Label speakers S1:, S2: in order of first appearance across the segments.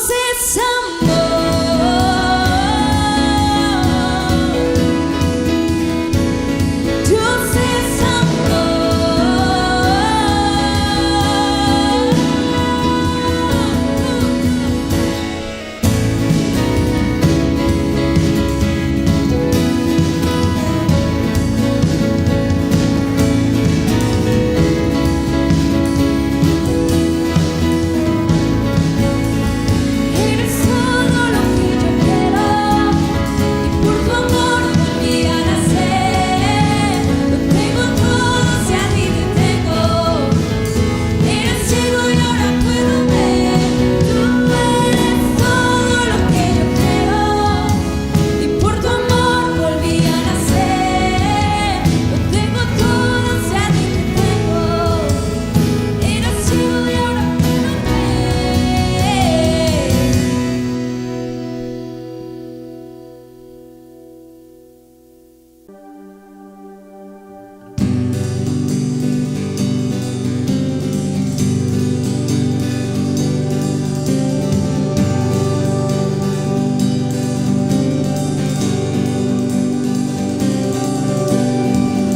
S1: es amor. Dios es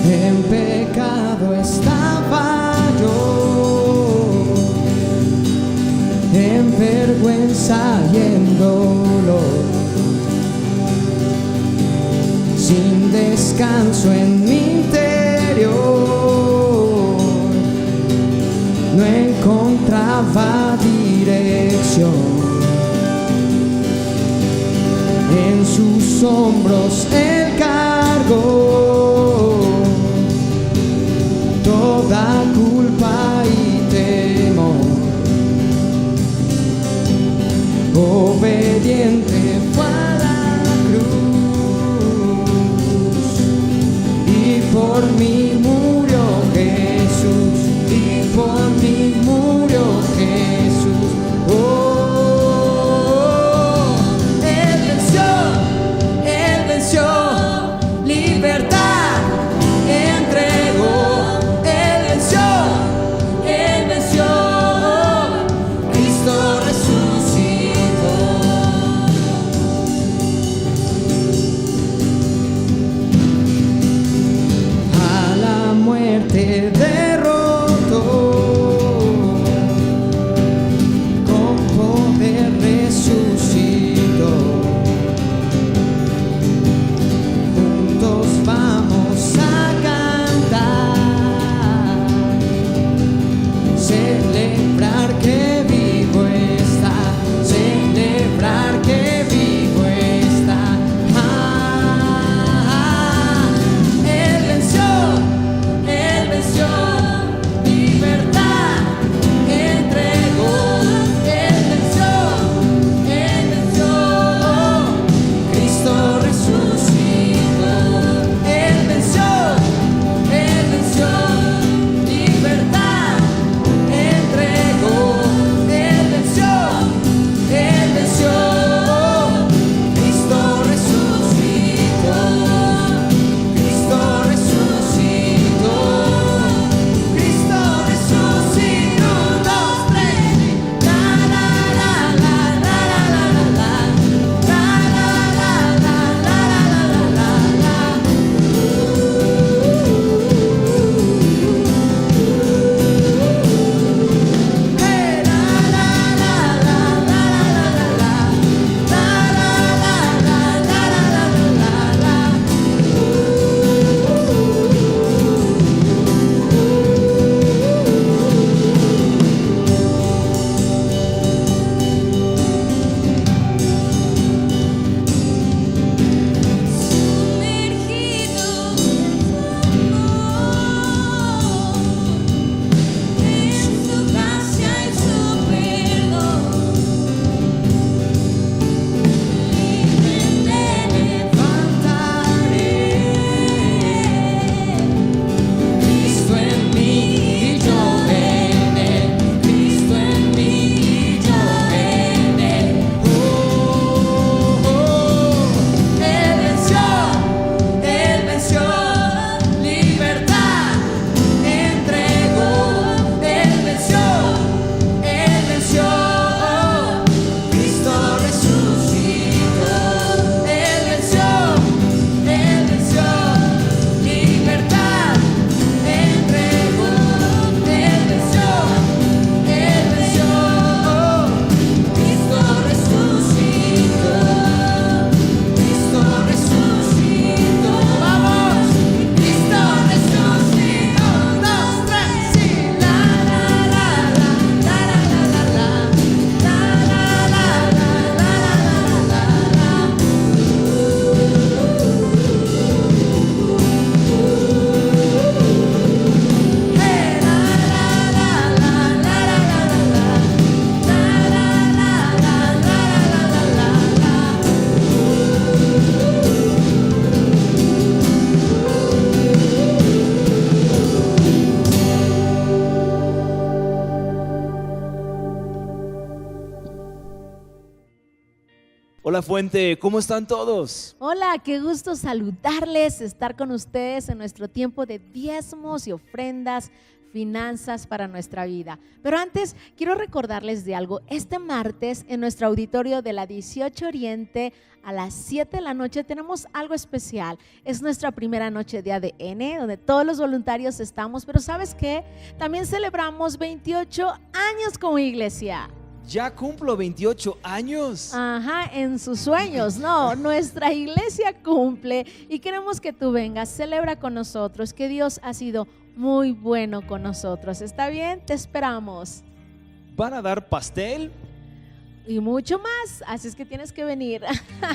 S2: En pecado estaba yo, en vergüenza y en dolor, sin descanso en mi interior, no encontraba dirección. En sus hombros Él cargó toda culpa y temor. Obediente fue a la cruz y por mí murió Jesús, y por mí murió Jesús. Él venció, libertad entregó. Él venció, Cristo resucitó. A la
S3: Hola Fuente, ¿cómo están todos?
S4: Hola, qué gusto saludarles, estar con ustedes en nuestro tiempo de diezmos y ofrendas, finanzas para nuestra vida. Pero antes quiero recordarles de algo. Este martes en nuestro auditorio de la 18 Oriente a las 7 de la noche tenemos algo especial. Es nuestra primera noche de ADN, donde todos los voluntarios estamos, pero ¿sabes qué? También celebramos 28 años como iglesia.
S3: Ya cumplo 28 años.
S4: Ajá, en sus sueños, no, nuestra iglesia cumple y queremos que tú vengas, celebra con nosotros, que Dios ha sido muy bueno con nosotros. ¿Está bien? Te esperamos.
S3: ¿Van a dar pastel?
S4: Y mucho más, así es que tienes que venir.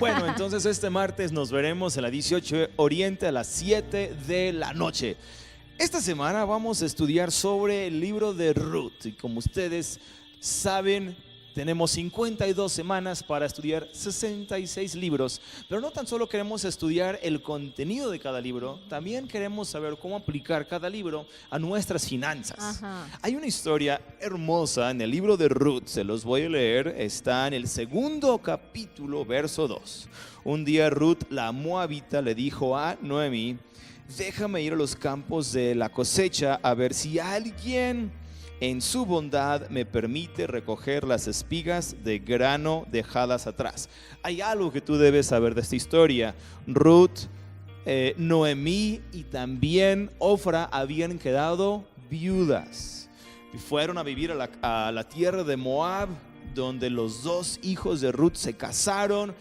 S3: Bueno, entonces este martes nos veremos en la 18 Oriente a las 7 de la noche. Esta semana vamos a estudiar sobre el libro de Ruth y como ustedes saben, tenemos 52 semanas para estudiar 66 libros, pero no tan solo queremos estudiar el contenido de cada libro, también queremos saber cómo aplicar cada libro a nuestras finanzas.
S4: Ajá.
S3: Hay una historia hermosa en el libro de Ruth, se los voy a leer, está en el 2º capítulo, verso 2. Un día Ruth, la moabita, le dijo a Noemí: déjame ir a los campos de la cosecha a ver si alguien en su bondad me permite recoger las espigas de grano dejadas atrás. Hay algo que tú debes saber de esta historia. Ruth, Noemí y también Ofra habían quedado viudas y fueron a vivir a la tierra de Moab, donde los dos hijos de Ruth se casaron,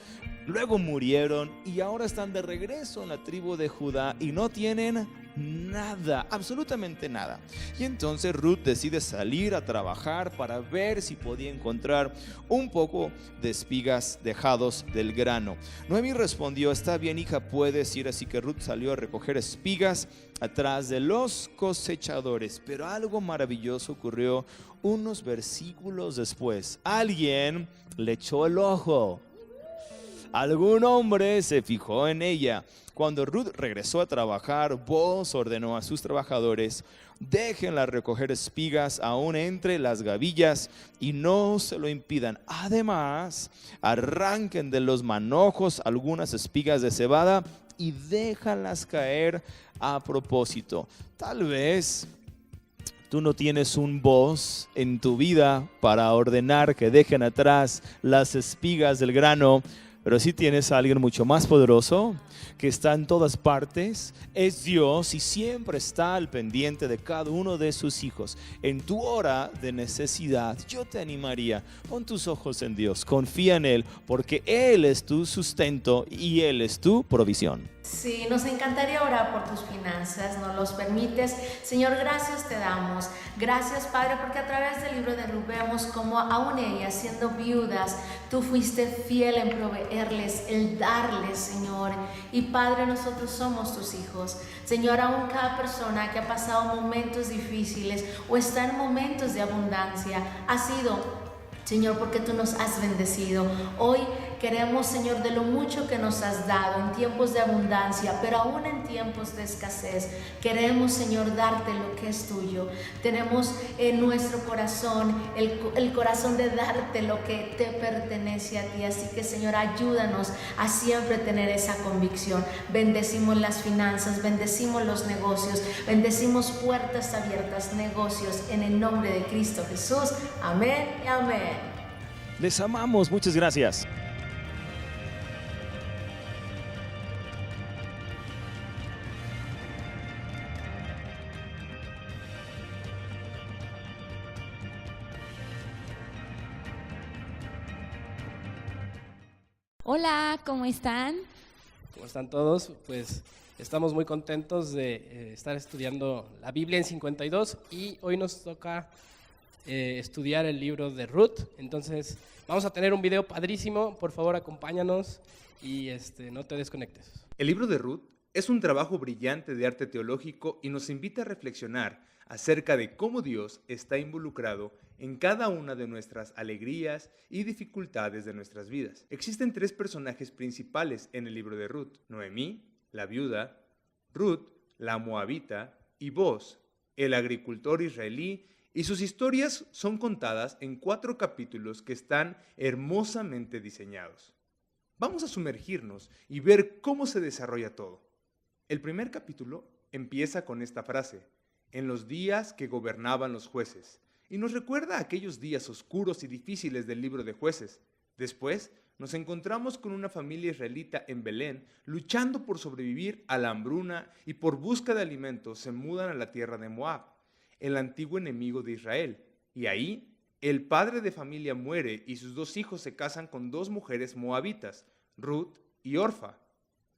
S3: luego murieron y ahora están de regreso en la tribu de Judá y no tienen nada, absolutamente nada. Y entonces Ruth decide salir a trabajar para ver si podía encontrar un poco de espigas dejados del grano. Noemí respondió: está bien, hija, puedes ir. Así que Ruth salió a recoger espigas atrás de los cosechadores. Pero algo maravilloso ocurrió unos versículos después. Alguien le echó el ojo. Algún hombre se fijó en ella. Cuando Ruth regresó a trabajar, Booz ordenó a sus trabajadores: déjenla recoger espigas aún entre las gavillas y no se lo impidan. Además, arranquen de los manojos algunas espigas de cebada y déjalas caer a propósito. Tal vez tú no tienes un Booz en tu vida para ordenar que dejen atrás las espigas del grano, pero sí tienes a alguien mucho más poderoso que está en todas partes, es Dios y siempre está al pendiente de cada uno de sus hijos. En tu hora de necesidad, yo te animaría, pon tus ojos en Dios, confía en Él, porque Él es tu sustento y Él es tu provisión.
S4: Sí, nos encantaría orar por tus finanzas, nos los permites. Señor, gracias te damos. Gracias, Padre, porque a través del libro de Ruth vemos cómo aún ellas, siendo viudas, tú fuiste fiel en proveerles, el darles, Señor. Y Padre, nosotros somos tus hijos. Señor, aún cada persona que ha pasado momentos difíciles o está en momentos de abundancia, ha sido, Señor, porque tú nos has bendecido. Hoy queremos, Señor, de lo mucho que nos has dado en tiempos de abundancia, pero aún en tiempos de escasez, queremos, Señor, darte lo que es tuyo. Tenemos en nuestro corazón el corazón de darte lo que te pertenece a ti. Así que, Señor, ayúdanos a siempre tener esa convicción. Bendecimos las finanzas, bendecimos los negocios, bendecimos puertas abiertas, negocios, en el nombre de Cristo Jesús. Amén y amén.
S3: Les amamos, muchas gracias.
S5: Hola, ¿cómo están?
S2: ¿Cómo están todos? Pues estamos muy contentos de estar estudiando la Biblia en 52 y hoy nos toca estudiar el libro de Ruth. Entonces vamos a tener un video padrísimo, por favor acompáñanos y no te desconectes.
S6: El libro de Ruth es un trabajo brillante de arte teológico y nos invita a reflexionar acerca de cómo Dios está involucrado en cada una de nuestras alegrías y dificultades de nuestras vidas. Existen 3 personajes principales en el libro de Ruth: Noemí, la viuda; Ruth, la moabita; y Booz, el agricultor israelí, y sus historias son contadas en 4 capítulos que están hermosamente diseñados. Vamos a sumergirnos y ver cómo se desarrolla todo. El primer capítulo empieza con esta frase: en los días que gobernaban los jueces, y nos recuerda aquellos días oscuros y difíciles del libro de Jueces. Después, nos encontramos con una familia israelita en Belén luchando por sobrevivir a la hambruna y por busca de alimentos se mudan a la tierra de Moab, el antiguo enemigo de Israel. Y ahí, el padre de familia muere y sus 2 hijos se casan con 2 mujeres moabitas, Ruth y Orfa.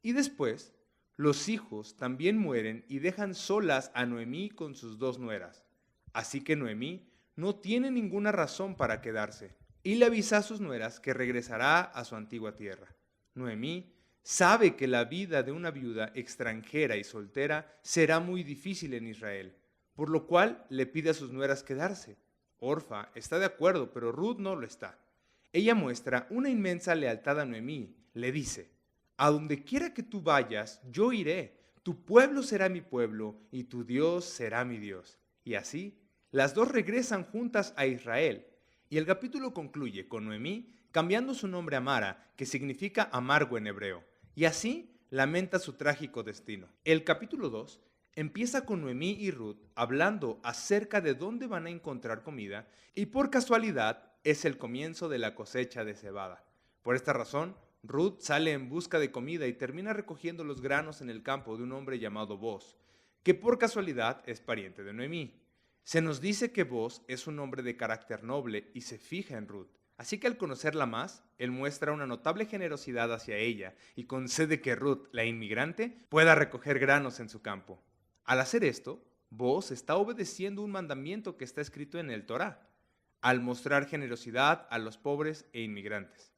S6: Y después, los hijos también mueren y dejan solas a Noemí con sus 2 nueras. Así que Noemí no tiene ninguna razón para quedarse y le avisa a sus nueras que regresará a su antigua tierra. Noemí sabe que la vida de una viuda extranjera y soltera será muy difícil en Israel, por lo cual le pide a sus nueras quedarse. Orfa está de acuerdo, pero Ruth no lo está. Ella muestra una inmensa lealtad a Noemí. Le dice: a donde quiera que tú vayas, yo iré. Tu pueblo será mi pueblo y tu Dios será mi Dios. Y así, las 2 regresan juntas a Israel. Y el capítulo concluye con Noemí cambiando su nombre a Mara, que significa amargo en hebreo. Y así lamenta su trágico destino. El capítulo 2 empieza con Noemí y Ruth hablando acerca de dónde van a encontrar comida y por casualidad es el comienzo de la cosecha de cebada. Por esta razón, Ruth sale en busca de comida y termina recogiendo los granos en el campo de un hombre llamado Boz, que por casualidad es pariente de Noemí. Se nos dice que Boz es un hombre de carácter noble y se fija en Ruth. Así que al conocerla más, él muestra una notable generosidad hacia ella y concede que Ruth, la inmigrante, pueda recoger granos en su campo. Al hacer esto, Boz está obedeciendo un mandamiento que está escrito en el Torá, al mostrar generosidad a los pobres e inmigrantes.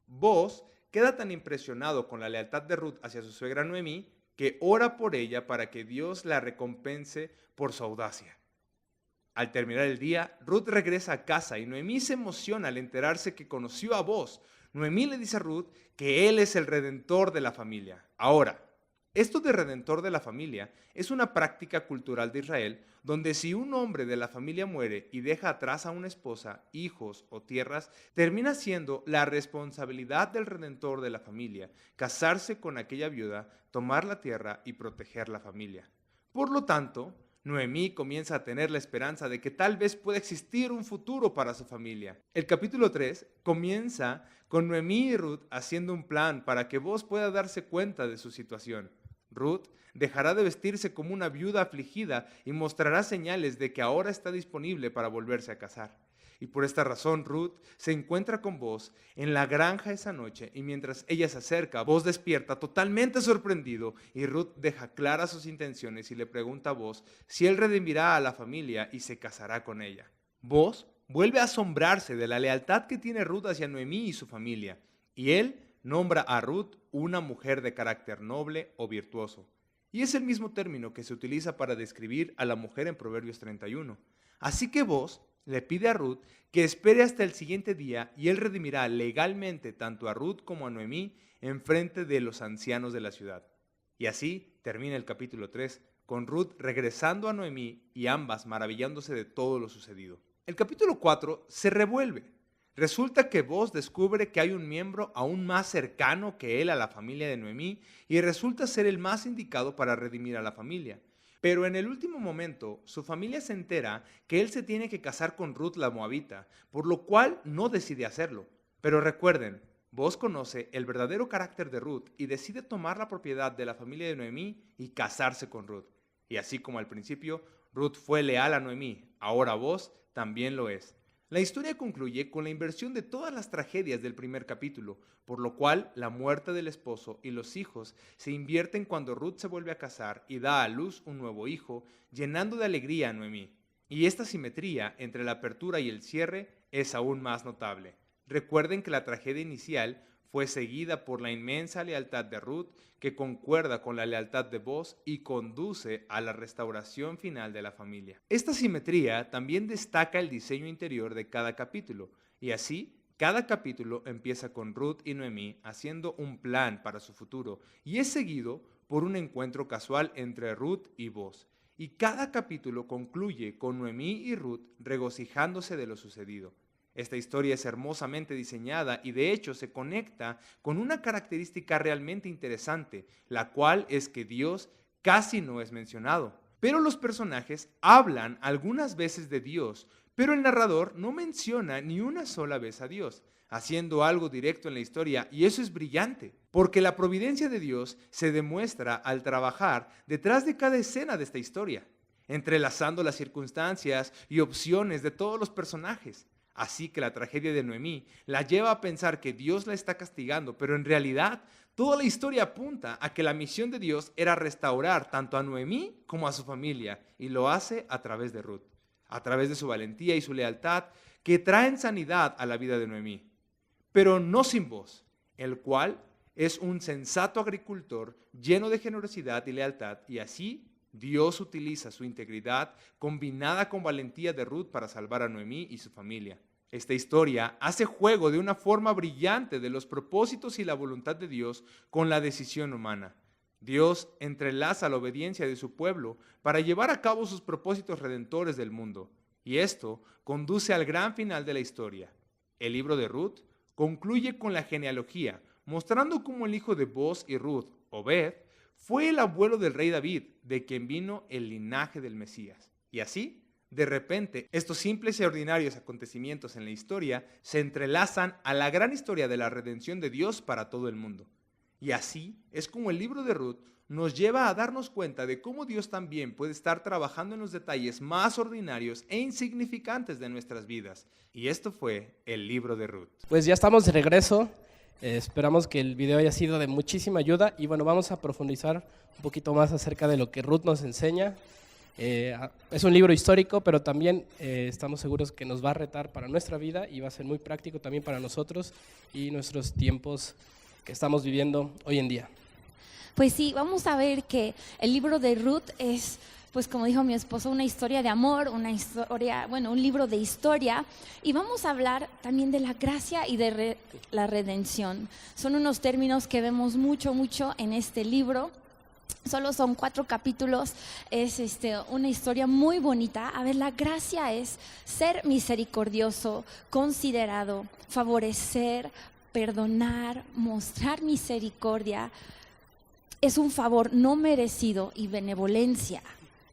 S6: Boz queda tan impresionado con la lealtad de Ruth hacia su suegra Noemí que ora por ella para que Dios la recompense por su audacia. Al terminar el día, Ruth regresa a casa y Noemí se emociona al enterarse que conoció a Boz. Noemí le dice a Ruth que él es el redentor de la familia. Ahora, esto de redentor de la familia es una práctica cultural de Israel donde si un hombre de la familia muere y deja atrás a una esposa, hijos o tierras, termina siendo la responsabilidad del redentor de la familia casarse con aquella viuda, tomar la tierra y proteger la familia. Por lo tanto, Noemí comienza a tener la esperanza de que tal vez pueda existir un futuro para su familia. El capítulo 3 comienza con Noemí y Ruth haciendo un plan para que Boz pueda darse cuenta de su situación. Ruth dejará de vestirse como una viuda afligida y mostrará señales de que ahora está disponible para volverse a casar. Y por esta razón Ruth se encuentra con Boz en la granja esa noche y mientras ella se acerca, Boz despierta totalmente sorprendido y Ruth deja claras sus intenciones y le pregunta a Boz si él redimirá a la familia y se casará con ella. Boz vuelve a asombrarse de la lealtad que tiene Ruth hacia Noemí y su familia y él nombra a Ruth una mujer de carácter noble o virtuoso. Y es el mismo término que se utiliza para describir a la mujer en Proverbios 31. Así que Boz le pide a Ruth que espere hasta el siguiente día y él redimirá legalmente tanto a Ruth como a Noemí en frente de los ancianos de la ciudad. Y así termina el capítulo 3, con Ruth regresando a Noemí y ambas maravillándose de todo lo sucedido. El capítulo 4 se revuelve. Resulta que Boz descubre que hay un miembro aún más cercano que él a la familia de Noemí y resulta ser el más indicado para redimir a la familia. Pero en el último momento, su familia se entera que él se tiene que casar con Ruth la Moabita, por lo cual no decide hacerlo. Pero recuerden, Boz conoce el verdadero carácter de Ruth y decide tomar la propiedad de la familia de Noemí y casarse con Ruth. Y así como al principio, Ruth fue leal a Noemí, ahora Boz también lo es. La historia concluye con la inversión de todas las tragedias del primer capítulo, por lo cual la muerte del esposo y los hijos se invierten cuando Ruth se vuelve a casar y da a luz un nuevo hijo, llenando de alegría a Noemí. Y esta simetría entre la apertura y el cierre es aún más notable. Recuerden que la tragedia inicial fue seguida por la inmensa lealtad de Ruth, que concuerda con la lealtad de Boz y conduce a la restauración final de la familia. Esta simetría también destaca el diseño interior de cada capítulo, y así cada capítulo empieza con Ruth y Noemí haciendo un plan para su futuro, y es seguido por un encuentro casual entre Ruth y Boz. Y cada capítulo concluye con Noemí y Ruth regocijándose de lo sucedido. Esta historia es hermosamente diseñada y de hecho se conecta con una característica realmente interesante, la cual es que Dios casi no es mencionado. Pero los personajes hablan algunas veces de Dios, pero el narrador no menciona ni una sola vez a Dios, haciendo algo directo en la historia, y eso es brillante, porque la providencia de Dios se demuestra al trabajar detrás de cada escena de esta historia, entrelazando las circunstancias y opciones de todos los personajes. Así que la tragedia de Noemí la lleva a pensar que Dios la está castigando, pero en realidad toda la historia apunta a que la misión de Dios era restaurar tanto a Noemí como a su familia, y lo hace a través de Ruth, a través de su valentía y su lealtad que traen sanidad a la vida de Noemí. Pero no sin voz, el cual es un sensato agricultor lleno de generosidad y lealtad, y así Dios utiliza su integridad combinada con valentía de Ruth para salvar a Noemí y su familia. Esta historia hace juego de una forma brillante de los propósitos y la voluntad de Dios con la decisión humana. Dios entrelaza la obediencia de su pueblo para llevar a cabo sus propósitos redentores del mundo, y esto conduce al gran final de la historia. El libro de Ruth concluye con la genealogía, mostrando cómo el hijo de Booz y Ruth, Obed, fue el abuelo del rey David, de quien vino el linaje del Mesías. Y así, de repente, estos simples y ordinarios acontecimientos en la historia se entrelazan a la gran historia de la redención de Dios para todo el mundo. Y así es como el libro de Ruth nos lleva a darnos cuenta de cómo Dios también puede estar trabajando en los detalles más ordinarios e insignificantes de nuestras vidas. Y esto fue el libro de Ruth.
S2: Pues ya estamos de regreso. Esperamos que el video haya sido de muchísima ayuda y bueno, vamos a profundizar un poquito más acerca de lo que Ruth nos enseña. Es un libro histórico, pero también estamos seguros que nos va a retar para nuestra vida y va a ser muy práctico también para nosotros y nuestros tiempos que estamos viviendo hoy en día.
S5: Pues sí, vamos a ver que el libro de Ruth es, pues como dijo mi esposo, una historia de amor, una historia, bueno, un libro de historia, y vamos a hablar también de la gracia y de la redención. Son unos términos que vemos mucho en este libro. Solo son 4 capítulos, es una historia muy bonita. A ver, la gracia es ser misericordioso, considerado, favorecer, perdonar, mostrar misericordia. Es un favor no merecido y benevolencia.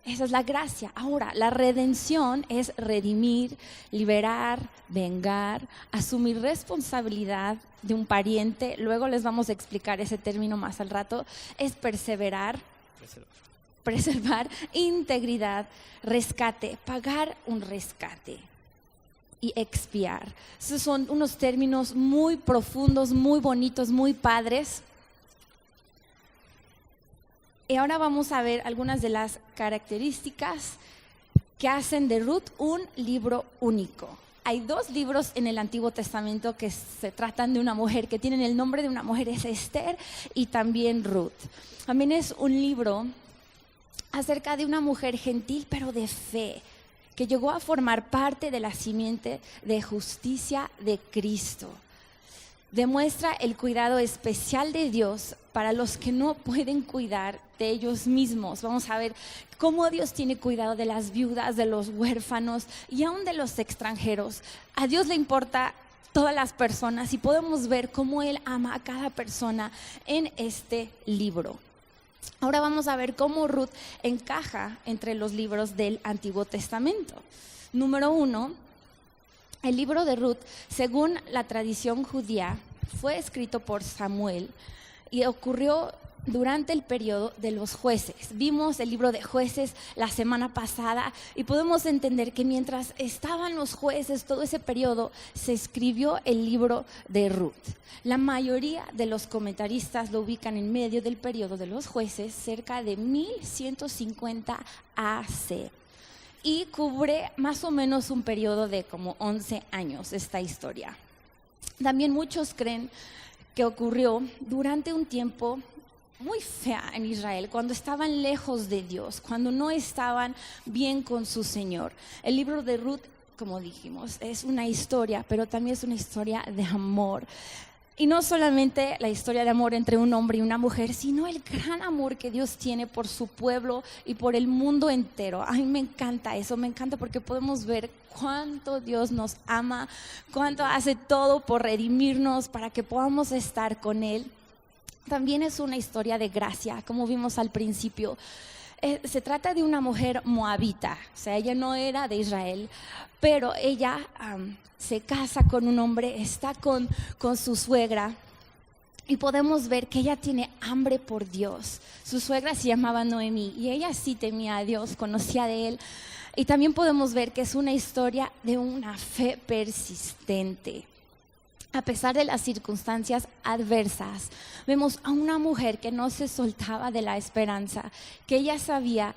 S5: Esa es la gracia. Ahora, la redención es redimir, liberar, vengar, asumir responsabilidad de un pariente. Luego les vamos a explicar ese término más al rato. Es perseverar, preservar, integridad, rescate, pagar un rescate y expiar. Esos son unos términos muy profundos, muy bonitos, muy padres. Y ahora vamos a ver algunas de las características que hacen de Ruth un libro único. Hay 2 libros en el Antiguo Testamento que se tratan de una mujer, que tienen el nombre de una mujer, es Esther y también Ruth. También es un libro acerca de una mujer gentil pero de fe, que llegó a formar parte de la simiente de justicia de Cristo. Demuestra el cuidado especial de Dios para los que no pueden cuidar de ellos mismos. Vamos a ver cómo Dios tiene cuidado de las viudas, de los huérfanos y aún de los extranjeros. A Dios le importa todas las personas y podemos ver cómo Él ama a cada persona en este libro. Ahora vamos a ver cómo Ruth encaja entre los libros del Antiguo Testamento. Número 1, el libro de Ruth, según la tradición judía, fue escrito por Samuel y ocurrió durante el periodo de los jueces. Vimos el libro de Jueces la semana pasada y podemos entender que mientras estaban los jueces, todo ese periodo, se escribió el libro de Ruth. La mayoría de los comentaristas lo ubican en medio del periodo de los jueces, cerca de 1150 AC. Y cubre más o menos un periodo de como 11 años esta historia. También muchos creen que ocurrió durante un tiempo muy fea en Israel, cuando estaban lejos de Dios, cuando no estaban bien con su Señor. El libro de Ruth, como dijimos, es una historia, pero también es una historia de amor. Y no solamente la historia de amor entre un hombre y una mujer, sino el gran amor que Dios tiene por su pueblo y por el mundo entero. A mí me encanta eso, me encanta porque podemos ver cuánto Dios nos ama, cuánto hace todo por redimirnos para que podamos estar con Él. También es una historia de gracia, como vimos al principio. Se trata de una mujer moabita, o sea, ella no era de Israel, pero ella se casa con un hombre, está con su suegra, y podemos ver que ella tiene hambre por Dios. Su suegra se llamaba Noemí y ella sí temía a Dios, conocía de Él. Y también podemos ver que es una historia de una fe persistente. A pesar de las circunstancias adversas, vemos a una mujer que no se soltaba de la esperanza, que ella sabía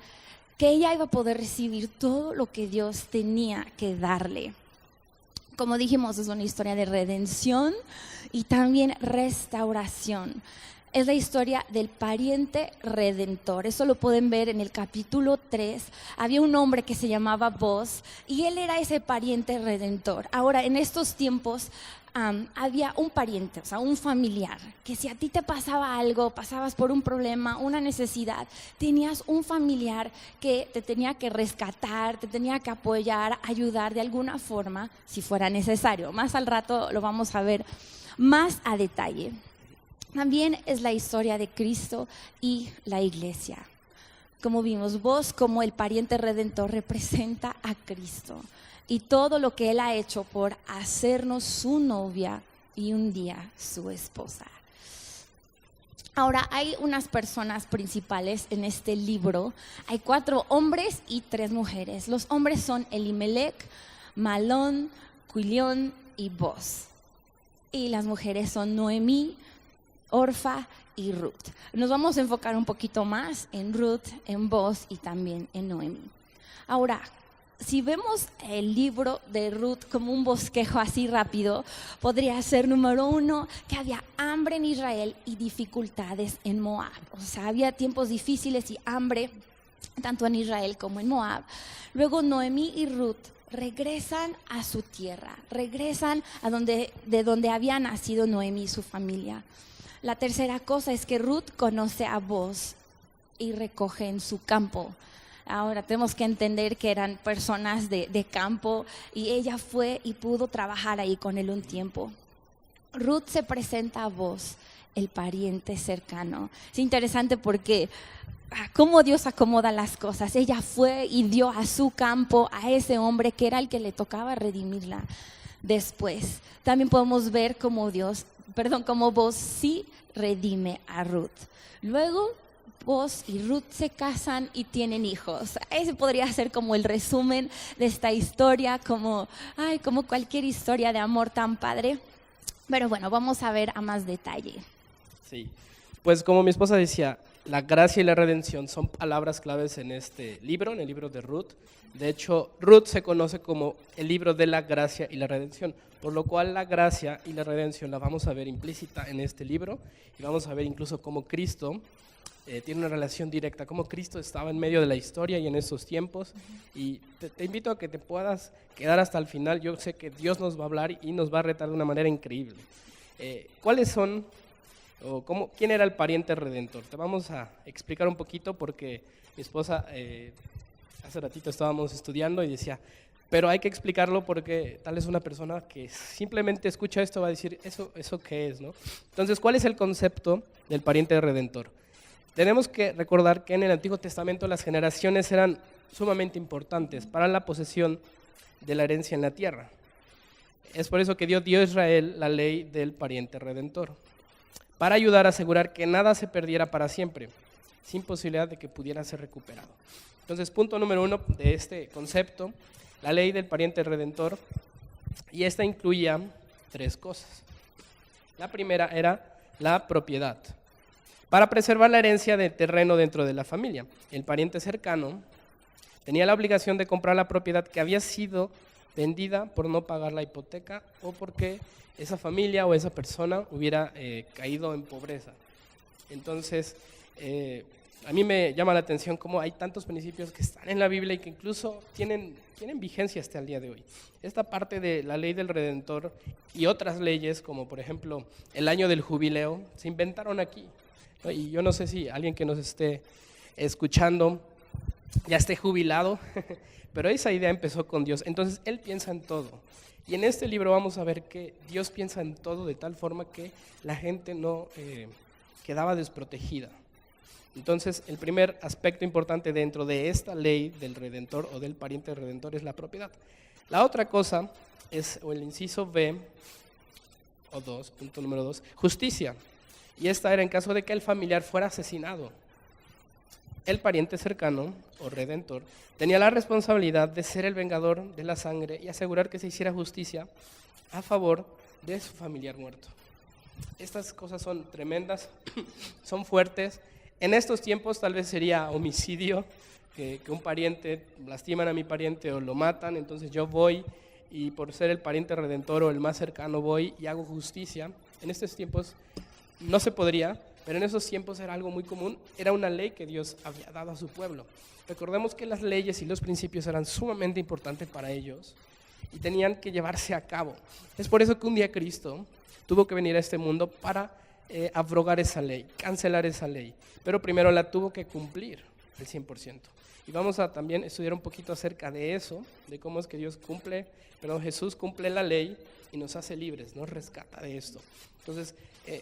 S5: que ella iba a poder recibir todo lo que Dios tenía que darle. Como dijimos, es una historia de redención y también restauración. Es la historia del pariente redentor. Eso lo pueden ver en el capítulo 3. Había un hombre que se llamaba Boaz y él era ese pariente redentor. Ahora, en estos tiempos había un pariente, o sea, un familiar, que si a ti te pasaba algo, pasabas por un problema, una necesidad, tenías un familiar que te tenía que rescatar, te tenía que apoyar, ayudar de alguna forma, si fuera necesario. Más al rato lo vamos a ver más a detalle. También es la historia de Cristo y la iglesia. Como vimos, vos como el pariente redentor representa a Cristo y todo lo que Él ha hecho por hacernos su novia y un día su esposa. Ahora, hay unas personas principales en este libro. Hay 4 hombres y 3 mujeres. Los hombres son Elimelech, Malón, Quilión y Boaz. Y las mujeres son Noemí, Orfa y Ruth. Nos vamos a enfocar un poquito más en Ruth, en Boaz y también en Noemí. Ahora, si vemos el libro de Ruth como un bosquejo así rápido, podría ser número 1, que había hambre en Israel y dificultades en Moab. O sea, había tiempos difíciles y hambre tanto en Israel como en Moab. Luego Noemí y Ruth regresan a su tierra, regresan de donde había nacido Noemí y su familia. La tercera cosa es que Ruth conoce a Boaz y recoge en su campo. Ahora tenemos que entender que eran personas de campo y ella fue y pudo trabajar ahí con él un tiempo. Ruth se presenta a Boaz, el pariente cercano. Es interesante porque cómo Dios acomoda las cosas. Ella fue y dio a su campo a ese hombre que era el que le tocaba redimirla después. También podemos ver cómo Boaz sí redime a Ruth. Luego Boaz y Ruth se casan y tienen hijos. Ese podría ser como el resumen de esta historia, como cualquier historia de amor tan padre. Pero bueno, vamos a ver a más detalle.
S2: Sí, pues como mi esposa decía, la gracia y la redención son palabras claves en este libro, en el libro de Ruth. De hecho, Ruth se conoce como el libro de la gracia y la redención, por lo cual la gracia y la redención la vamos a ver implícita en este libro y vamos a ver incluso cómo Cristo tiene una relación directa, cómo Cristo estaba en medio de la historia y en esos tiempos. Y te invito a que te puedas quedar hasta el final. Yo sé que Dios nos va a hablar y nos va a retar de una manera increíble. ¿Cuáles son quién era el pariente redentor? Te vamos a explicar un poquito porque mi esposa hace ratito estábamos estudiando y decía, pero hay que explicarlo porque tal vez una persona que simplemente escucha esto va a decir, ¿eso qué es, no? Entonces, ¿cuál es el concepto del pariente redentor? Tenemos que recordar que en el Antiguo Testamento las generaciones eran sumamente importantes para la posesión de la herencia en la tierra. Es por eso que Dios dio a Israel la ley del pariente redentor, para ayudar a asegurar que nada se perdiera para siempre, sin posibilidad de que pudiera ser recuperado. Entonces, punto número 1 de este concepto, la ley del pariente redentor, y esta incluía 3 cosas. La primera era la propiedad, para preservar la herencia del terreno dentro de la familia. El pariente cercano tenía la obligación de comprar la propiedad que había sido vendida por no pagar la hipoteca o porque esa familia o esa persona hubiera caído en pobreza. Entonces, A mí me llama la atención cómo hay tantos principios que están en la Biblia y que incluso tienen vigencia hasta el día de hoy. Esta parte de la ley del Redentor y otras leyes, como por ejemplo el año del jubileo, se inventaron aquí, ¿no? Y yo no sé si alguien que nos esté escuchando ya esté jubilado, pero esa idea empezó con Dios. Entonces Él piensa en todo. Y en este libro vamos a ver que Dios piensa en todo de tal forma que la gente no quedaba desprotegida. Entonces, el primer aspecto importante dentro de esta ley del redentor o del pariente redentor es la propiedad. La otra cosa es, o el inciso B, o 2, punto número 2, justicia. Y esta era en caso de que el familiar fuera asesinado. El pariente cercano, o redentor, tenía la responsabilidad de ser el vengador de la sangre y asegurar que se hiciera justicia a favor de su familiar muerto. Estas cosas son tremendas, son fuertes. En estos tiempos tal vez sería homicidio, que un pariente, lastiman a mi pariente o lo matan, entonces yo voy y por ser el pariente redentor o el más cercano voy y hago justicia. En estos tiempos no se podría, pero en esos tiempos era algo muy común, era una ley que Dios había dado a su pueblo. Recordemos que las leyes y los principios eran sumamente importantes para ellos y tenían que llevarse a cabo. Es por eso que un día Cristo tuvo que venir a este mundo para abrogar esa ley, cancelar esa ley, pero primero la tuvo que cumplir al 100%. Y vamos a también estudiar un poquito acerca de eso, de cómo es que Jesús cumple la ley y nos hace libres, nos rescata de esto. Entonces,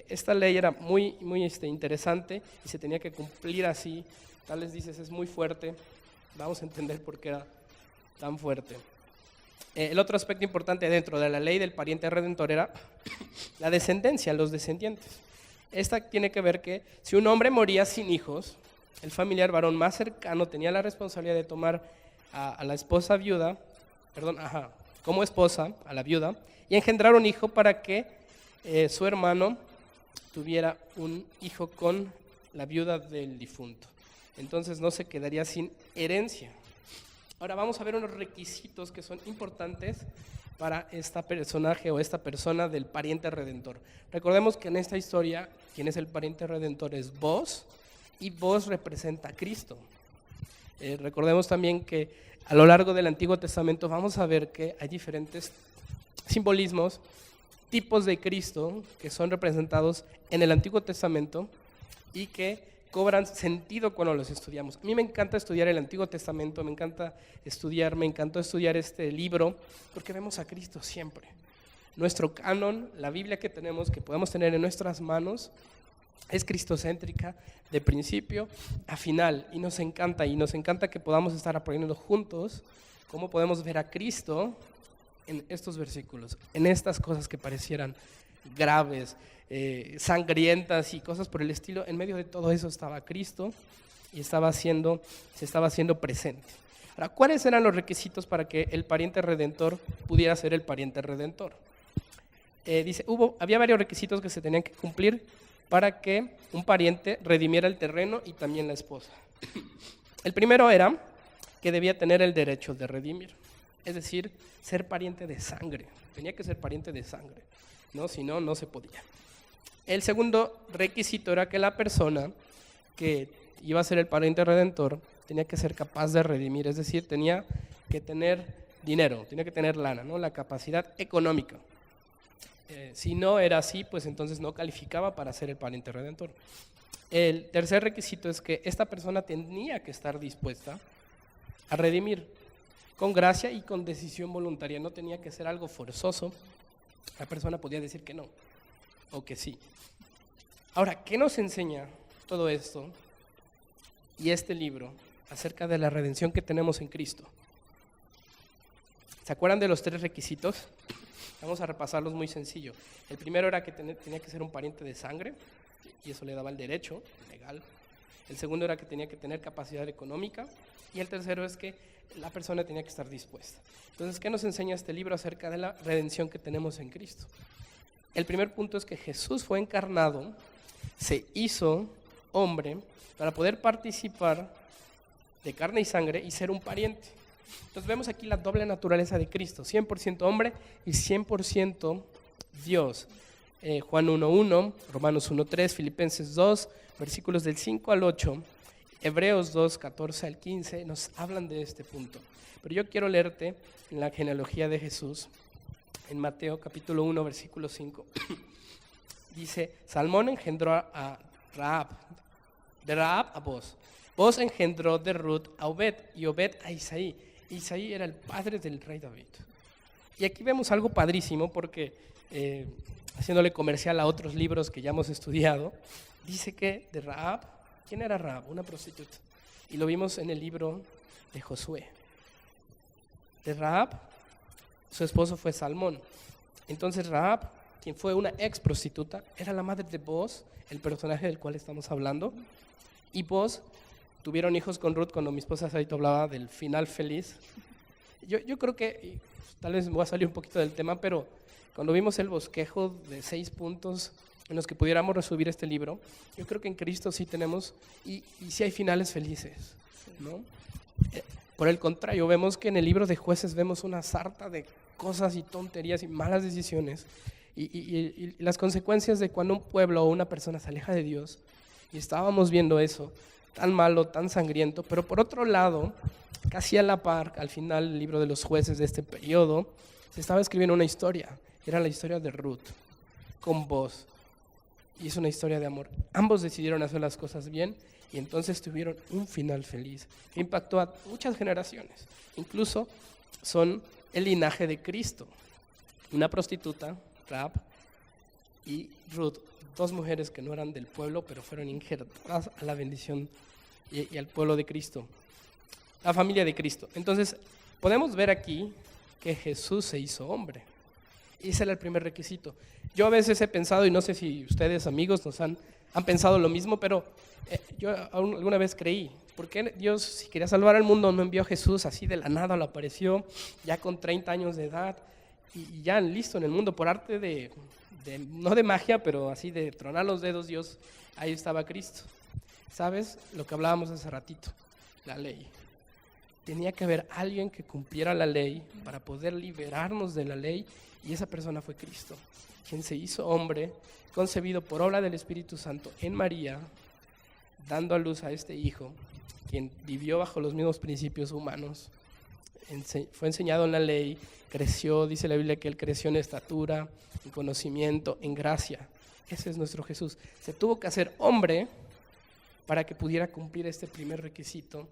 S2: esta ley era muy interesante y se tenía que cumplir así. Tal vez dices, es muy fuerte, vamos a entender por qué era tan fuerte. El otro aspecto importante dentro de la ley del pariente redentor era la descendencia, los descendientes. Esta tiene que ver que si un hombre moría sin hijos, el familiar varón más cercano tenía la responsabilidad de tomar a la esposa viuda, como esposa a la viuda, y engendrar un hijo para que su hermano tuviera un hijo con la viuda del difunto. Entonces no se quedaría sin herencia. Ahora vamos a ver unos requisitos que son importantes para este personaje o esta persona del pariente redentor. Recordemos que en esta historia, quien es el pariente redentor es Boaz, y Boaz representa a Cristo. Recordemos también que a lo largo del Antiguo Testamento vamos a ver que hay diferentes simbolismos, tipos de Cristo que son representados en el Antiguo Testamento y que cobran sentido cuando los estudiamos. A mí me encanta estudiar el Antiguo Testamento, me encantó estudiar este libro, porque vemos a Cristo siempre. Nuestro canon, la Biblia que tenemos, que podemos tener en nuestras manos, es cristocéntrica de principio a final, y nos encanta que podamos estar aprendiendo juntos cómo podemos ver a Cristo en estos versículos, en estas cosas que parecieran graves, sangrientas y cosas por el estilo. En medio de todo eso estaba Cristo y se estaba haciendo presente. Ahora, ¿cuáles eran los requisitos para que el pariente redentor pudiera ser el pariente redentor? Había varios requisitos que se tenían que cumplir para que un pariente redimiera el terreno y también la esposa. El primero era que debía tener el derecho de redimir, es decir, ser pariente de sangre. Tenía que ser pariente de sangre, ¿no? Si no, no se podía. El segundo requisito era que la persona que iba a ser el pariente redentor tenía que ser capaz de redimir, es decir, tenía que tener dinero, tenía que tener lana, ¿no? La capacidad económica. Si no era así, pues entonces no calificaba para ser el pariente redentor. El tercer requisito es que esta persona tenía que estar dispuesta a redimir con gracia y con decisión voluntaria, no tenía que ser algo forzoso. La persona podía decir que no o que sí. Ahora, ¿qué nos enseña todo esto y este libro acerca de la redención que tenemos en Cristo? ¿Se acuerdan de los 3 requisitos? Vamos a repasarlos muy sencillo. El primero era que tenía que ser un pariente de sangre, y eso le daba el derecho legal. El segundo era que tenía que tener capacidad económica, y el tercero es que la persona tenía que estar dispuesta. Entonces, ¿qué nos enseña este libro acerca de la redención que tenemos en Cristo? El primer punto es que Jesús fue encarnado, se hizo hombre para poder participar de carne y sangre y ser un pariente. Entonces vemos aquí la doble naturaleza de Cristo, 100% hombre y 100% Dios. Juan 1:1, Romanos 1:3, Filipenses 2, versículos del 5 al 8 Hebreos 2, 14 al 15 nos hablan de este punto. Pero yo quiero leerte en la genealogía de Jesús, en Mateo capítulo 1, versículo 5. Dice, Salmón engendró a Rahab, de Rahab a Boz. Boz engendró de Ruth a Obed, y Obed a Isaí. Isaí era el padre del rey David. Y aquí vemos algo padrísimo porque, haciéndole comercial a otros libros que ya hemos estudiado, dice que de Rahab, ¿quién era Rahab? Una prostituta. Y lo vimos en el libro de Josué. De Rahab, su esposo fue Salmón. Entonces Rahab, quien fue una ex prostituta, era la madre de Boz, el personaje del cual estamos hablando. Y Boz tuvieron hijos con Ruth cuando mi esposa Saito hablaba del final feliz. Yo creo que, tal vez me voy a salir un poquito del tema, pero cuando vimos el bosquejo de 6 puntos en los que pudiéramos resumir este libro, yo creo que en Cristo sí tenemos, y sí hay finales felices, ¿no? Por el contrario, vemos que en el libro de Jueces vemos una sarta de cosas y tonterías y malas decisiones, y las consecuencias de cuando un pueblo o una persona se aleja de Dios, y estábamos viendo eso, tan malo, tan sangriento, pero por otro lado, casi a la par, al final del libro de los Jueces de este periodo, se estaba escribiendo una historia, era la historia de Ruth, con Boz, y es una historia de amor. Ambos decidieron hacer las cosas bien, y entonces tuvieron un final feliz, que impactó a muchas generaciones, incluso son el linaje de Cristo, una prostituta, Rahab, y Ruth, 2 mujeres que no eran del pueblo, pero fueron injertadas a la bendición y al pueblo de Cristo, la familia de Cristo. Entonces, podemos ver aquí que Jesús se hizo hombre. Ese era el primer requisito. Yo a veces he pensado, y no sé si ustedes, amigos, nos han pensado lo mismo, pero yo alguna vez creí, ¿por qué Dios, si quería salvar al mundo, no envió a Jesús así de la nada? Lo apareció ya con 30 años de edad y ya listo en el mundo, por arte de no de magia, pero así de tronar los dedos, Dios, ahí estaba Cristo. ¿Sabes? Lo que hablábamos hace ratito, la ley. Tenía que haber alguien que cumpliera la ley para poder liberarnos de la ley, y esa persona fue Cristo, quien se hizo hombre, concebido por obra del Espíritu Santo en María, dando a luz a este hijo, quien vivió bajo los mismos principios humanos, fue enseñado en la ley, creció, dice la Biblia que él creció en estatura, en conocimiento, en gracia. Ese es nuestro Jesús. Se tuvo que hacer hombre para que pudiera cumplir este primer requisito,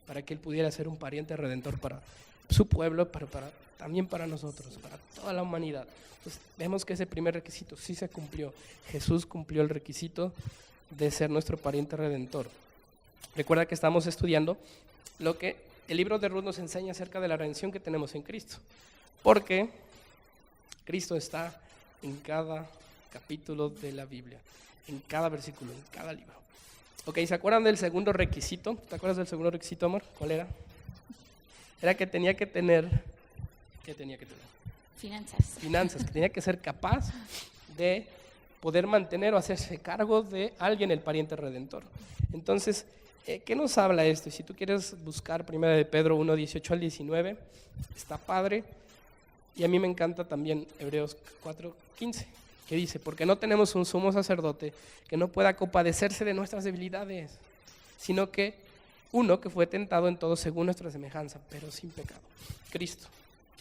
S2: para que él pudiera ser un pariente redentor para su pueblo, pero también para nosotros, para toda la humanidad. Entonces vemos que ese primer requisito sí se cumplió. Jesús cumplió el requisito de ser nuestro pariente redentor. Recuerda que estamos estudiando lo que el libro de Ruth nos enseña acerca de la redención que tenemos en Cristo, porque Cristo está en cada capítulo de la Biblia, en cada versículo, en cada libro. Ok, ¿se acuerdan del segundo requisito? ¿Te acuerdas del segundo requisito, amor? ¿Cuál era? Era que tenía que tener... ¿Qué tenía que tener? Finanzas, que tenía que ser capaz de poder mantener o hacerse cargo de alguien, el pariente redentor. Entonces, ¿qué nos habla esto? Y si tú quieres buscar 1 de Pedro 1, 18 al 19, está padre. Y a mí me encanta también Hebreos 4, 15, que dice, porque no tenemos un sumo sacerdote que no pueda compadecerse de nuestras debilidades, sino que uno que fue tentado en todo según nuestra semejanza, pero sin pecado, Cristo.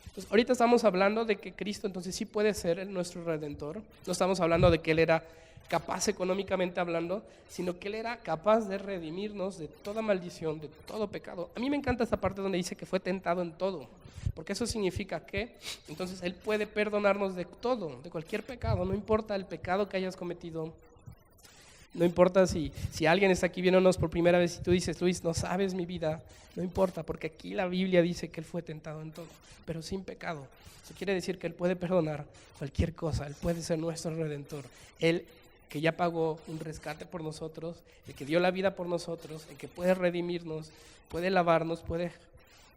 S2: Entonces, ahorita estamos hablando de que Cristo entonces sí puede ser nuestro Redentor. No estamos hablando de que Él era capaz económicamente hablando, sino que Él era capaz de redimirnos de toda maldición, de todo pecado. A mí me encanta esta parte donde dice que fue tentado en todo, porque eso significa que entonces Él puede perdonarnos de todo, de cualquier pecado, no importa el pecado que hayas cometido. No importa si alguien está aquí viéndonos por primera vez y tú dices, Luis, no sabes mi vida, no importa, porque aquí la Biblia dice que Él fue tentado en todo, pero sin pecado. Eso quiere decir que Él puede perdonar cualquier cosa, Él puede ser nuestro Redentor. Él que ya pagó un rescate por nosotros, el que dio la vida por nosotros, el que puede redimirnos, puede lavarnos, puede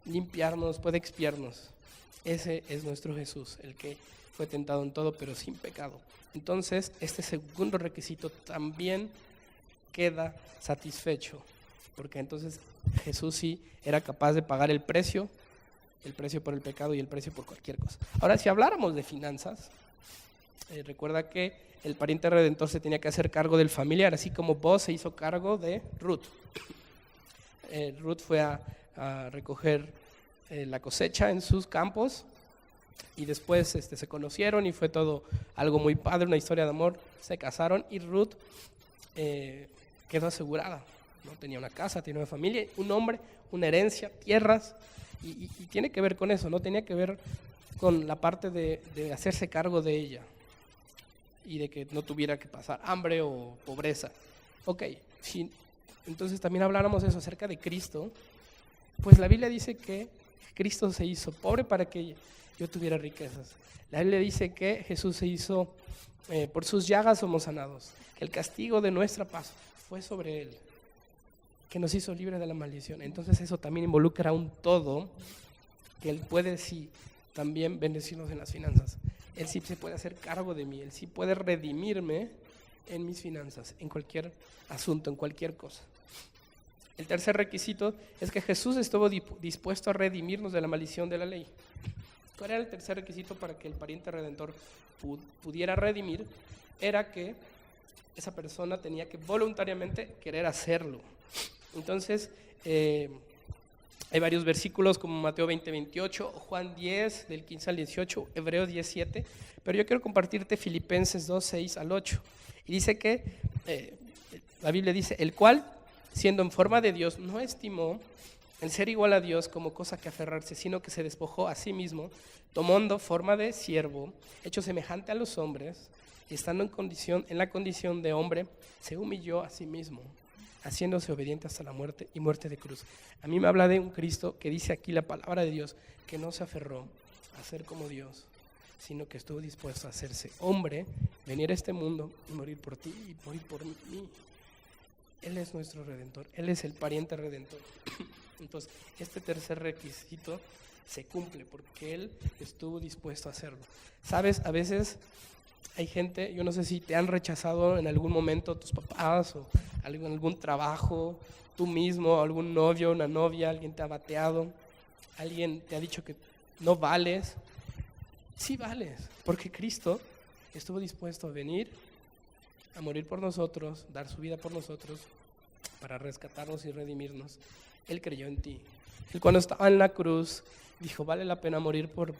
S2: limpiarnos, puede expiarnos. Ese es nuestro Jesús, el que fue tentado en todo, pero sin pecado. Entonces, este segundo requisito también queda satisfecho, porque entonces Jesús sí era capaz de pagar el precio por el pecado y el precio por cualquier cosa. Ahora, si habláramos de finanzas, recuerda que el pariente redentor se tenía que hacer cargo del familiar, así como Boz se hizo cargo de Ruth. Ruth fue a recoger la cosecha en sus campos y después se conocieron y fue todo algo muy padre, una historia de amor. Se casaron y Ruth quedó asegurada, ¿no? Tenía una casa, tenía una familia, un hombre, una herencia, tierras, y tiene que ver con eso, ¿no? Tenía que ver con la parte de hacerse cargo de ella y de que no tuviera que pasar hambre o pobreza. Ok, si entonces también habláramos eso acerca de Cristo, pues la Biblia dice que Cristo se hizo pobre para que yo tuviera riquezas. La Biblia dice que Jesús se hizo, por sus llagas somos sanados, que el castigo de nuestra paz fue sobre Él, que nos hizo libre de la maldición. Entonces eso también involucra un todo, que Él puede sí también bendecirnos en las finanzas. Él sí se puede hacer cargo de mí, Él sí puede redimirme en mis finanzas, en cualquier asunto, en cualquier cosa. El tercer requisito es que Jesús estuvo dispuesto a redimirnos de la maldición de la ley. ¿Cuál era el tercer requisito para que el pariente redentor pudiera redimir? Era que esa persona tenía que voluntariamente querer hacerlo. Entonces, hay varios versículos como Mateo 20:28, Juan 10, del 15 al 18, Hebreos 17, pero yo quiero compartirte Filipenses 2, 6 al 8. Y dice que, la Biblia dice, el cual, siendo en forma de Dios, no estimó el ser igual a Dios como cosa que aferrarse, sino que se despojó a sí mismo, tomando forma de siervo, hecho semejante a los hombres, y estando en la condición de hombre, se humilló a sí mismo, haciéndose obediente hasta la muerte y muerte de cruz. A mí me habla de un Cristo que dice aquí la palabra de Dios, que no se aferró a ser como Dios, sino que estuvo dispuesto a hacerse hombre, venir a este mundo y morir por ti y morir por mí. Él es nuestro Redentor, Él es el pariente redentor. Entonces, este tercer requisito se cumple porque Él estuvo dispuesto a hacerlo. Sabes, a veces hay gente, yo no sé si te han rechazado en algún momento tus papás o algún trabajo, tú mismo, algún novio, una novia, alguien te ha bateado, alguien te ha dicho que no vales. Sí vales, porque Cristo estuvo dispuesto a venir, a morir por nosotros, dar su vida por nosotros, para rescatarnos y redimirnos. Él creyó en ti. Él cuando estaba en la cruz dijo, vale la pena morir por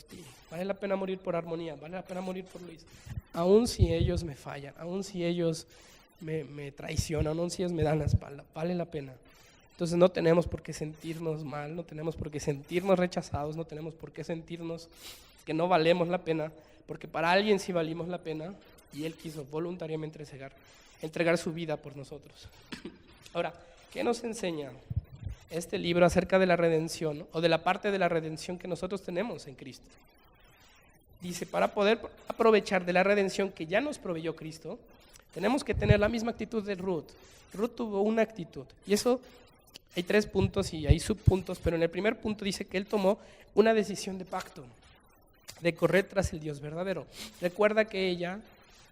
S2: ti, vale la pena morir por Armonía, vale la pena morir por Luis, aun si ellos me fallan, aun si ellos me traicionan, aun si ellos me dan la espalda, vale la pena. Entonces no tenemos por qué sentirnos mal, no tenemos por qué sentirnos rechazados, no tenemos por qué sentirnos que no valemos la pena, porque para alguien sí valimos la pena y Él quiso voluntariamente entregar su vida por nosotros. Ahora, ¿qué nos enseña este libro acerca de la redención o de la parte de la redención que nosotros tenemos en Cristo? Dice, para poder aprovechar de la redención que ya nos proveyó Cristo, tenemos que tener la misma actitud de Ruth. Ruth tuvo una actitud y eso hay 3 puntos y hay subpuntos, pero en el primer punto dice que él tomó una decisión de pacto, de correr tras el Dios verdadero. Recuerda que ella,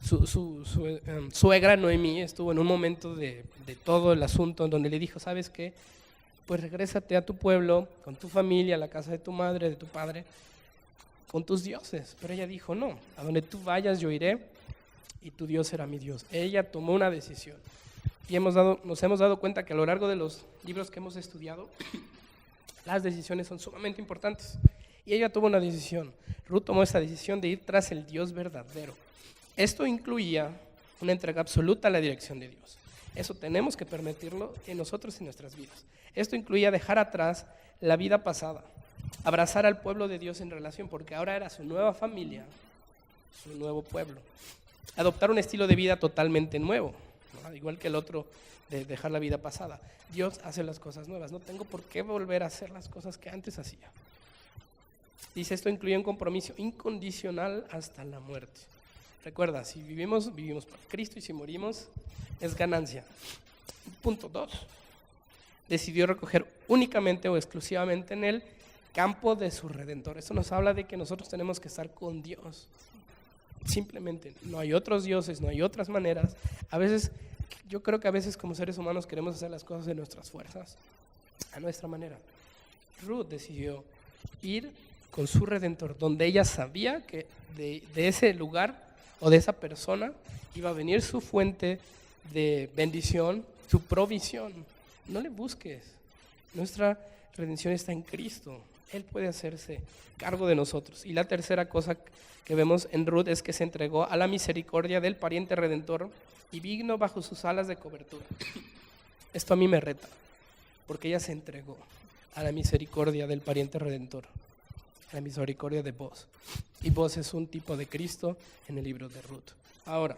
S2: su suegra Noemí, estuvo en un momento de todo el asunto en donde le dijo, ¿sabes qué? Pues regrésate a tu pueblo, con tu familia, a la casa de tu madre, de tu padre, con tus dioses. Pero ella dijo, no, a donde tú vayas yo iré y tu Dios será mi Dios. Ella tomó una decisión. Y nos hemos dado cuenta que a lo largo de los libros que hemos estudiado, las decisiones son sumamente importantes. Y ella tuvo una decisión. Ruth tomó esa decisión de ir tras el Dios verdadero. Esto incluía una entrega absoluta a la dirección de Dios. Eso tenemos que permitirlo en nosotros y en nuestras vidas. Esto incluía dejar atrás la vida pasada, abrazar al pueblo de Dios en relación, porque ahora era su nueva familia, su nuevo pueblo. Adoptar un estilo de vida totalmente nuevo, ¿no? Igual que el otro de dejar la vida pasada. Dios hace las cosas nuevas, no tengo por qué volver a hacer las cosas que antes hacía. Dice, esto incluye un compromiso incondicional hasta la muerte. Recuerda, si vivimos por Cristo y si morimos, es ganancia. Punto 2. Decidió recoger únicamente o exclusivamente en el campo de su Redentor. Esto nos habla de que nosotros tenemos que estar con Dios. Simplemente, no hay otros dioses, no hay otras maneras. A veces, yo creo que a veces como seres humanos queremos hacer las cosas de nuestras fuerzas, a nuestra manera. Ruth decidió ir con su Redentor, donde ella sabía que de ese lugar o de esa persona iba a venir su fuente de bendición, su provisión. no le busques. Nuestra redención está en Cristo. Él puede hacerse cargo de nosotros. Y la tercera cosa que vemos en Ruth es que se entregó a la misericordia del pariente redentor y vino bajo sus alas de cobertura. Esto a mí me reta, porque ella se entregó a la misericordia del pariente redentor, a la misericordia de Boaz. Y Boaz es un tipo de Cristo en el libro de Ruth. Ahora,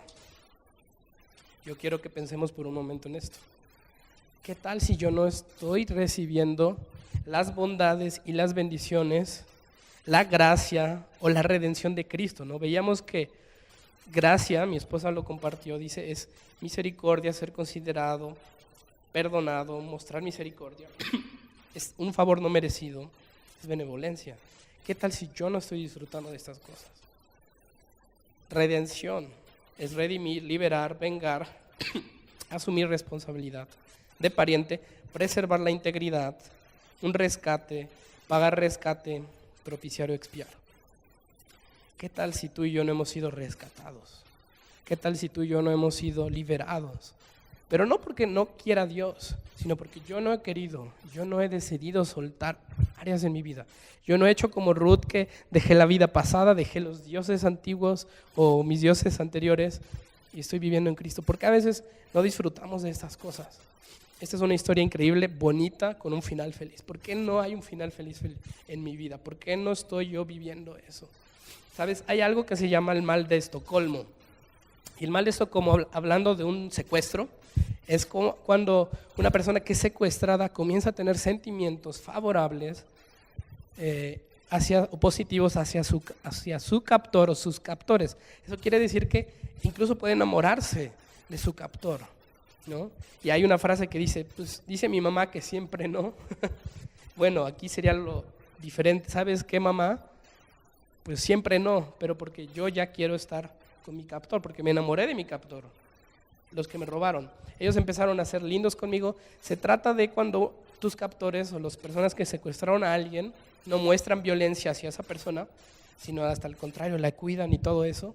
S2: yo quiero que pensemos por un momento en esto. ¿Qué tal si yo no estoy recibiendo las bondades y las bendiciones, la gracia o la redención de Cristo, ¿no? Veíamos que gracia, mi esposa lo compartió, dice, es misericordia, ser considerado, perdonado, mostrar misericordia. Es un favor no merecido, es benevolencia. ¿Qué tal si yo no estoy disfrutando de estas cosas? Redención es redimir, liberar, vengar, asumir responsabilidad de pariente, preservar la integridad, un rescate, pagar rescate, propiciar o expiar. ¿Qué tal si tú y yo no hemos sido rescatados? ¿Qué tal si tú y yo no hemos sido liberados? Pero no porque no quiera Dios, sino porque yo no he querido, yo no he decidido soltar áreas en mi vida. Yo no he hecho como Ruth, que dejé la vida pasada, dejé los dioses antiguos o mis dioses anteriores y estoy viviendo en Cristo. Porque a veces no disfrutamos de estas cosas. Esta es una historia increíble, bonita, con un final feliz. ¿Por qué no hay un final feliz en mi vida? ¿Por qué no estoy yo viviendo eso? ¿Sabes? Hay algo que se llama el mal de Estocolmo. Y el mal de Estocolmo, hablando de un secuestro, es como cuando una persona que es secuestrada comienza a tener sentimientos favorables o positivos hacia su captor o sus captores. Eso quiere decir que incluso puede enamorarse de su captor, ¿no? Y hay una frase que dice, pues dice mi mamá que siempre no. Bueno, aquí sería lo diferente. ¿Sabes qué, mamá? Pues siempre no, pero porque yo ya quiero estar con mi captor, porque me enamoré de mi captor, los que me robaron. Ellos empezaron a ser lindos conmigo. Se trata de cuando tus captores o las personas que secuestraron a alguien no muestran violencia hacia esa persona, sino hasta el contrario, la cuidan y todo eso.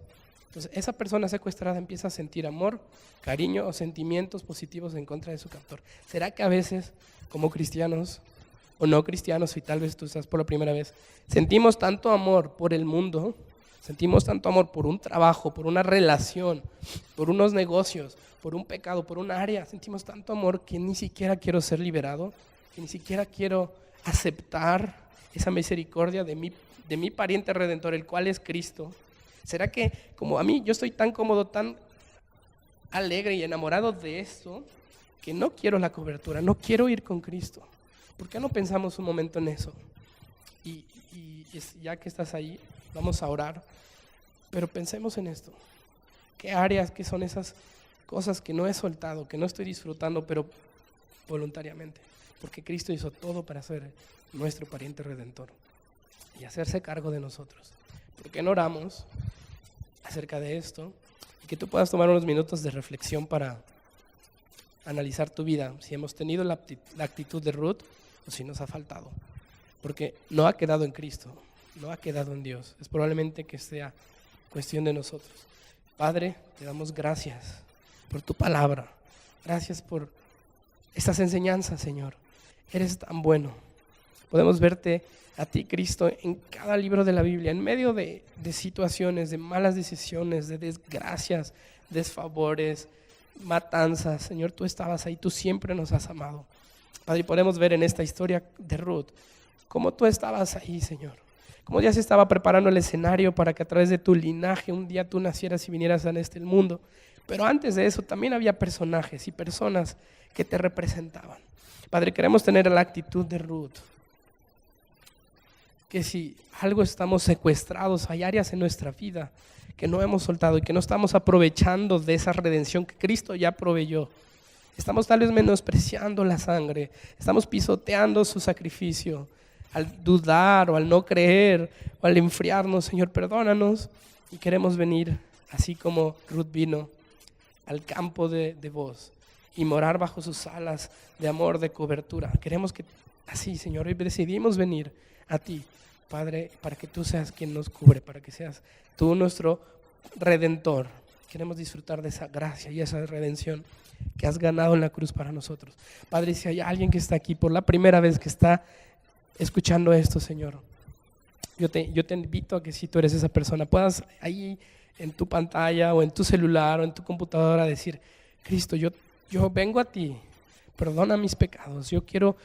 S2: Entonces, esa persona secuestrada empieza a sentir amor, cariño o sentimientos positivos en contra de su captor. ¿Será que a veces, como cristianos o no cristianos, y tal vez tú estás por la primera vez, sentimos tanto amor por el mundo, sentimos tanto amor por un trabajo, por una relación, por unos negocios, por un pecado, por un área, sentimos tanto amor que ni siquiera quiero ser liberado, que ni siquiera quiero aceptar esa misericordia de mi pariente redentor, el cual es Cristo? ¿Será que como a mí yo estoy tan cómodo, tan alegre y enamorado de esto, que no quiero la cobertura, no quiero ir con Cristo? ¿Por qué no pensamos un momento en eso? Y ya que estás ahí, vamos a orar, pero pensemos en esto. ¿Qué áreas, qué son esas cosas que no he soltado, que no estoy disfrutando, pero voluntariamente? Porque Cristo hizo todo para ser nuestro pariente redentor y hacerse cargo de nosotros. ¿Por qué no oramos acerca de esto? Y que tú puedas tomar unos minutos de reflexión para analizar tu vida, si hemos tenido la actitud de Ruth o si nos ha faltado. Porque no ha quedado en Cristo, no ha quedado en Dios. Es probablemente que sea cuestión de nosotros. Padre, te damos gracias por tu palabra. Gracias por estas enseñanzas, Señor. Eres tan bueno. Podemos verte a ti, Cristo, en cada libro de la Biblia, en medio de situaciones, de malas decisiones, de desgracias, desfavores, matanzas. Señor, tú estabas ahí, tú siempre nos has amado. Padre, podemos ver en esta historia de Ruth cómo tú estabas ahí, Señor. Cómo ya se estaba preparando el escenario para que a través de tu linaje un día tú nacieras y vinieras a este mundo. Pero antes de eso también había personajes y personas que te representaban. Padre, queremos tener la actitud de Ruth. Que si algo estamos secuestrados, hay áreas en nuestra vida que no hemos soltado y que no estamos aprovechando de esa redención que Cristo ya proveyó. Estamos tal vez menospreciando la sangre, estamos pisoteando su sacrificio, al dudar o al no creer o al enfriarnos. Señor, perdónanos, y queremos venir así como Ruth vino al campo de Boaz y morar bajo sus alas de amor, de cobertura. Queremos que así, Señor, hoy decidimos venir a ti, Padre, para que tú seas quien nos cubre, para que seas tú nuestro redentor. Queremos disfrutar de esa gracia y esa redención que has ganado en la cruz para nosotros. Padre, si hay alguien que está aquí por la primera vez que está escuchando esto, Señor, yo te invito a que si tú eres esa persona, puedas ahí en tu pantalla o en tu celular o en tu computadora decir: Cristo, yo vengo a ti, perdona mis pecados, yo quiero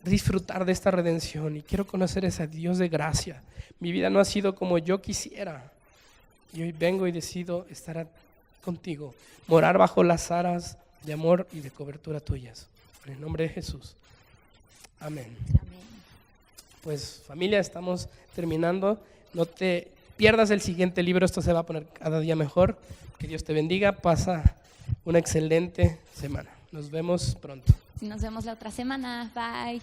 S2: disfrutar de esta redención y quiero conocer a ese Dios de gracia. Mi vida no ha sido como yo quisiera y hoy vengo y decido estar contigo, morar bajo las alas de amor y de cobertura tuyas. En el nombre de Jesús. Amén.
S5: Amén.
S2: Pues familia, estamos terminando. No te pierdas el siguiente libro, esto se va a poner cada día mejor. Que Dios te bendiga, pasa una excelente semana. Nos vemos pronto.
S5: Nos vemos la otra semana. Bye.